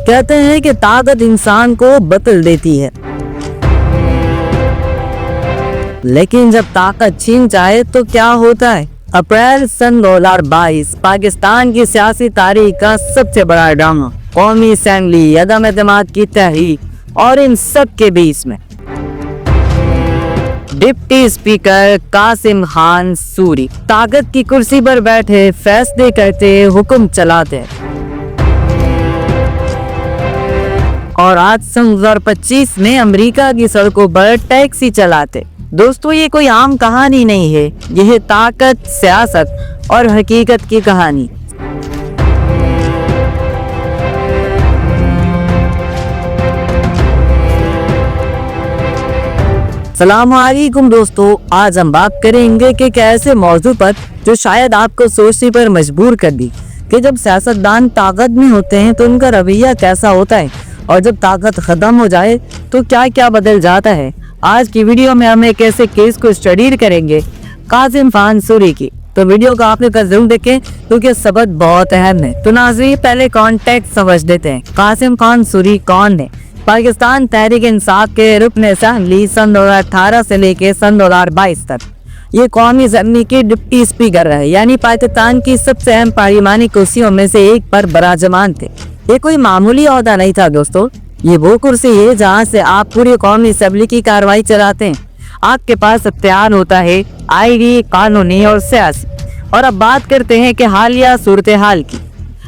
कहते हैं कि ताकत इंसान को बदल देती है, लेकिन जब ताकत छीन जाए तो क्या होता है। अप्रैल सन 2022 पाकिस्तान की सियासी तारीख का सबसे बड़ा ड्रामा, कौमी असेंबली, अदम एतमाद की तहरीक और इन सब के बीच में डिप्टी स्पीकर कासिम खान सूरी ताकत की कुर्सी पर बैठे फैसले करते, हुक्म चलाते। और आज सन 2025 में अमेरिका की सड़कों पर टैक्सी चलाते। दोस्तों, ये कोई आम कहानी नहीं है, यह ताकत, सियासत और हकीकत की कहानी। अस्सलामुअलैकुम दोस्तों, आज हम बात करेंगे कि कैसे मौजू पर जो शायद आपको सोचने पर मजबूर कर दी कि जब सियासतदान ताकत में होते हैं तो उनका रवैया कैसा होता है, और जब ताकत खत्म हो जाए तो क्या क्या बदल जाता है। आज की वीडियो में हम एक ऐसे केस को स्टडी करेंगे, कासिम खान सूरी की। तो वीडियो को आपने जरूर देखें क्योंकि सबक बहुत अहम है। तो नाज़रीन, पहले कॉन्टेक्स्ट समझ लेते हैं। कासिम खान सूरी कौन है? पाकिस्तान तहरीक इंसाफ के रुकन असेंबली सन 2018 से लेके सन 2022 तक ये कौमी असेंबली के डिप्टी स्पीकर रहे, यानी पाकिस्तान की सबसे अहम पार्लिमानी कुर्सियों में से एक पर बराजमान थे। ये कोई मामूली ओहदा नहीं था दोस्तों, ये वो कुर्सी है जहाँ से आप पूरी कौमी असेंबली की कार्रवाई चलाते हैं। आपके पास इख्तियार होता है आईनी, कानूनी और सियासी। और अब बात करते हैं कि हालिया सूरत हाल की।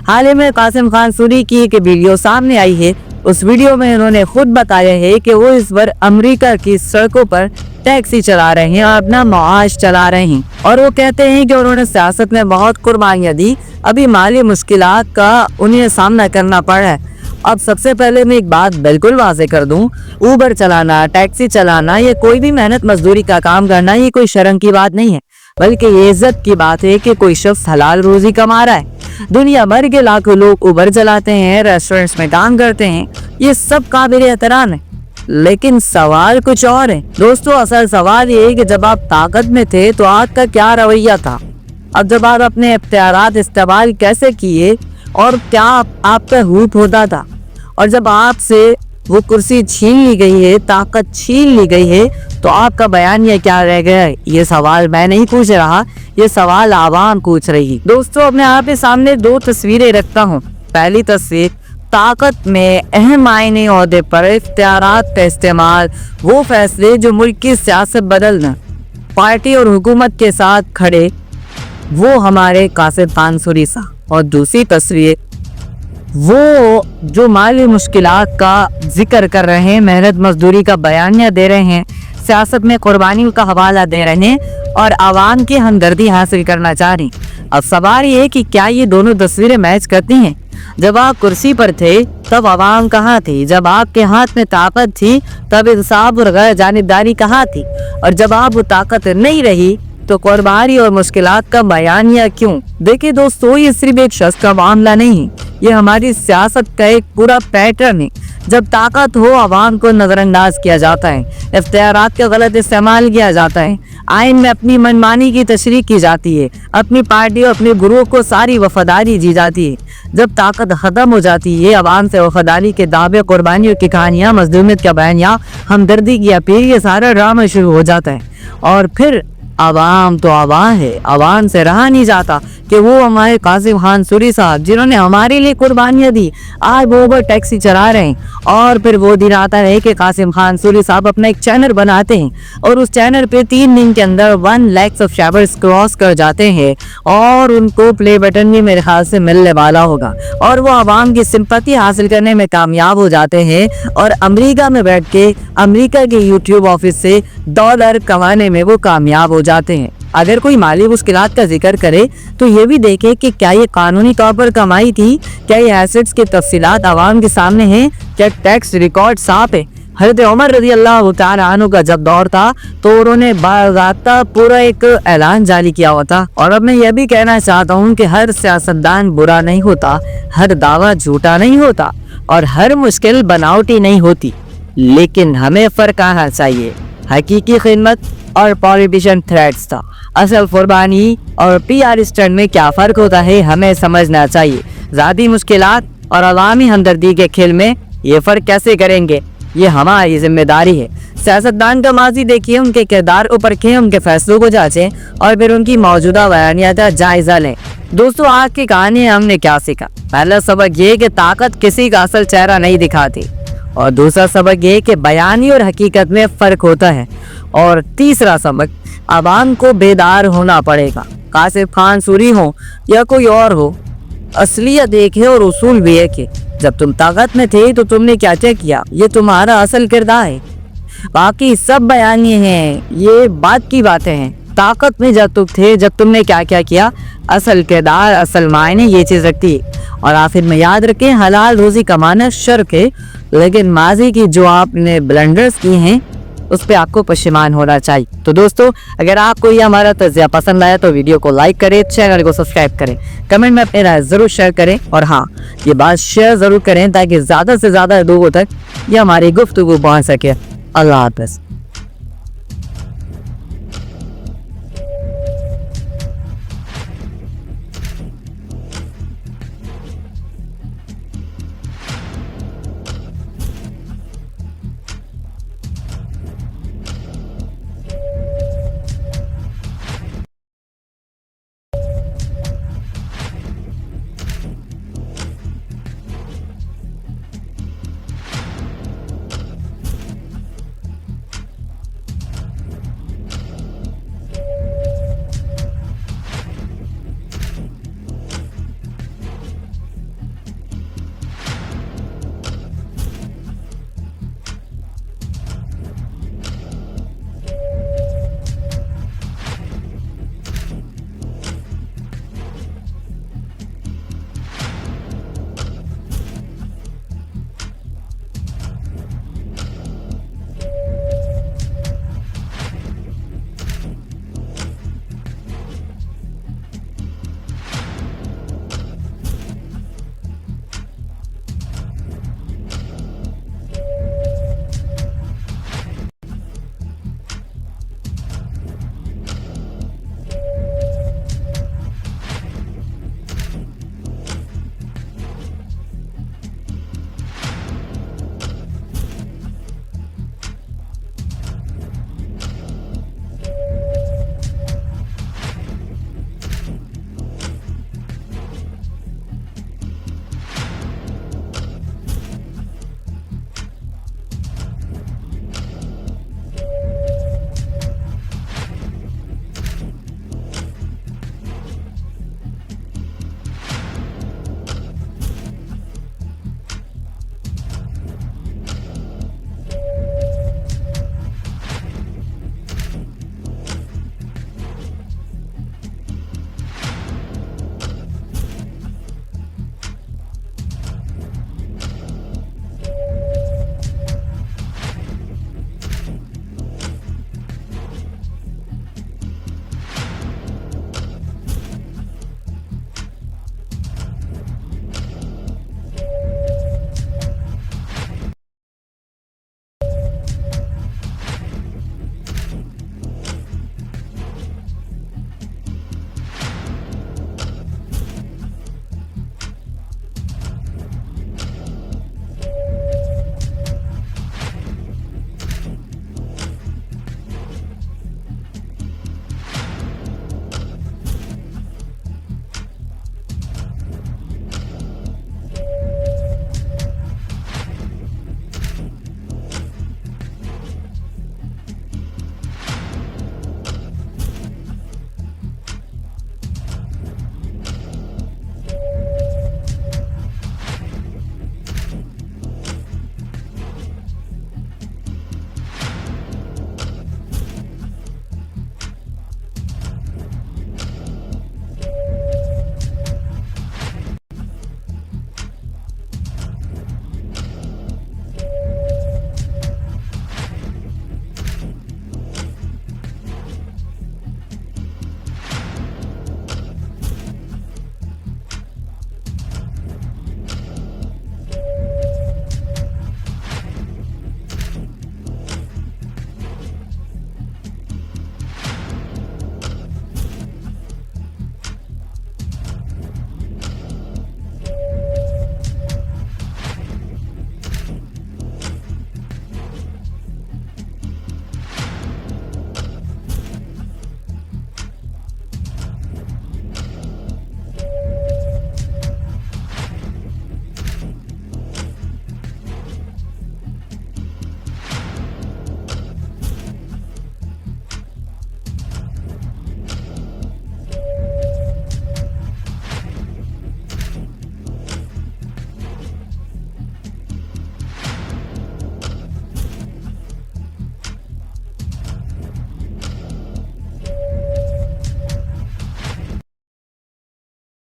हाल ही में कासिम खान सूरी की एक वीडियो सामने आई है। उस वीडियो में उन्होंने खुद बताया है कि वो इस बार अमेरिका की सड़कों पर टैक्सी चला रहे हैं और अपना माश चला रहे हैं। और वो कहते हैं कि उन्होंने सियासत में बहुत कुर्बानियां दी, अभी माली मुश्किलात का उन्हें सामना करना पड़ा है। अब सबसे पहले मैं एक बात बिल्कुल वाज़ेह कर दूं, ऊबर चलाना, टैक्सी चलाना, ये कोई भी मेहनत मजदूरी का काम करना, ये कोई शर्म की बात नहीं है, बल्कि ये इज्जत की बात है कि कोई शख्स हलाल रोजी कमा रहा है। दुनिया भर के लाखों लोग उबर चलाते हैं, रेस्टोरेंट्स में काम करते हैं, ये सब काबिल एहतराम है। लेकिन सवाल कुछ और है दोस्तों। असल सवाल ये है कि जब आप ताकत में थे तो आपका क्या रवैया था। अब जब आप अपने इख्तियारात इस्तेमाल कैसे किए और क्या आपका हुट होता था, और जब आपसे वो कुर्सी छीन ली गई है, ताकत छीन ली गई है, तो आपका बयान ये क्या रह गया है। ये सवाल मैं नहीं पूछ रहा, ये सवाल आवाम पूछ रही। दोस्तों, अपने आपके सामने दो तस्वीरें रखता हूँ। पहली तस्वीर, ताकत में अहम मायने ओहदे पर इख्तियारात का इस्तेमाल, वो फैसले जो मुल्क की सियासत बदलना, पार्टी और हुकूमत के साथ खड़े, वो हमारे कासिम खान सूरी साहब। और दूसरी तस्वीर, वो जो माली मुश्किलात का जिक्र कर रहे हैं, मेहनत मजदूरी का बयानिया दे रहे हैं, सियासत में कुर्बानी का हवाला दे रहे हैं और आवाम की हमदर्दी हासिल करना चाह रही। अब सवाल ये है कि क्या ये दोनों तस्वीरें मैच करती हैं? जब आप कुर्सी पर थे तब आवाम कहाँ थी? जब आपके हाथ में ताकत थी तब इंसाफ और गैर जानिबदारी कहाँ थी? और जब आप वो ताकत नहीं रही तो कुर्बानी और मुश्किलात का बयानिया क्यों? देखिए दोस्तों, ये सिर्फ एक शख्स का मामला नहीं, ये हमारी सियासत का एक पूरा पैटर्न है। जब ताकत हो, आवाम को नजरअंदाज किया जाता है, इख्तियारात का गलत इस्तेमाल किया जाता है, आइन में अपनी मनमानी की तशरीह की जाती है, अपनी पार्टी और अपने गुरुओं को सारी वफादारी दी जाती है। जब ताकत खत्म हो जाती है, आवाम से वफादारी के दावे, कुर्बानियों की कहानियाँ, मजलूमियत का बयानिया, हमदर्दी की अपील, ये सारा ड्रामा शुरू हो जाता है। और फिर आवाम तो आवाम है, आवाम से रहा नहीं जाता कि वो हमारे कासिम खान सूरी साहब जिन्होंने हमारे लिए कुर्बानियाँ दी, आज वो उबर टैक्सी चला रहे हैं। और फिर वो दिन आता है कि कासिम खान सूरी साहब अपना एक चैनल बनाते हैं और उस चैनल पे 3 दिन के अंदर 1 लाख सब्सक्राइबर्स क्रॉस कर जाते हैं और उनको प्ले बटन भी मेरे ख्याल से मिलने वाला होगा और वो आवाम की सिंपैथी हासिल करने में कामयाब हो जाते हैं और अमेरिका में बैठ के अमेरिका के यूट्यूब ऑफिस से $1 कमाने में वो कामयाब हो जाते हैं। अगर कोई माली मुश्किलात का जिक्र करे तो ये भी देखे कि क्या ये कानूनी तौर पर कमाई थी, क्या ये एसेट्स की तफसीलात आवाम के सामने हैं, क्या टैक्स रिकॉर्ड साफ है। हज़रत उमर रज़ी अल्लाह तआला अन्हु का जब दौर था तो उन्होंने बाज़ाब्ता पूरा एक ऐलान जारी किया हुआ था। और अब मैं ये भी कहना चाहता हूँ कि हर सियासतदान बुरा नहीं होता, हर दावा झूठा नहीं होता और हर मुश्किल बनावटी नहीं होती, लेकिन हमें फ़र्क आना चाहिए हकीकी खिदमत और पॉलिटिशियन थ्रेट्स था। असल कुर्बानी और PR स्टंट में क्या फ़र्क होता है हमें समझना चाहिए। ज़ाती मुश्किलात और अवामी हमदर्दी के खेल में ये फ़र्क कैसे करेंगे, ये हमारी जिम्मेदारी है। सियासतदान का माजी देखिए, उनके किरदार को परखें, उनके फैसलों को जांचें और फिर उनकी मौजूदा बयानियात का जायज़ा लें। दोस्तों, आज की कहानी हमने क्या सीखा? पहला सबक ये कि ताकत किसी का असल चेहरा नहीं दिखाती, और दूसरा सबक ये कि बयानी और हकीकत में फ़र्क होता है, और तीसरा सबक आवाम को बेदार होना पड़ेगा। कासिफ खान सूरी हो या कोई और हो, असलियत एक है और उसूल भी एक है। जब तुम ताकत में थे तो तुमने क्या क्या किया, ये तुम्हारा असल किरदार है। बाकी सब बयानी हैं, ये बात की बातें हैं। ताकत में जब तुम थे, जब तुमने क्या क्या किया, असल किरदार, असल मायने ये चीज़ रखती है। और आखिर में याद रखें, हलाल रोज़ी कमाना शर्क है, लेकिन माजी की जो आपने ब्लंडर्स की हैं उस पर आपको पशेमान होना चाहिए। तो दोस्तों, अगर आपको ये हमारा तज़किया पसंद आया तो वीडियो को लाइक करें, चैनल को सब्सक्राइब करें, कमेंट में अपनी राय ज़रूर शेयर करें, और हाँ, ये बात शेयर ज़रूर करें ताकि ज़्यादा से ज़्यादा लोगों तक ये हमारी गुफ्तगू पहुँच सके। अल्लाह हाफ़िज़।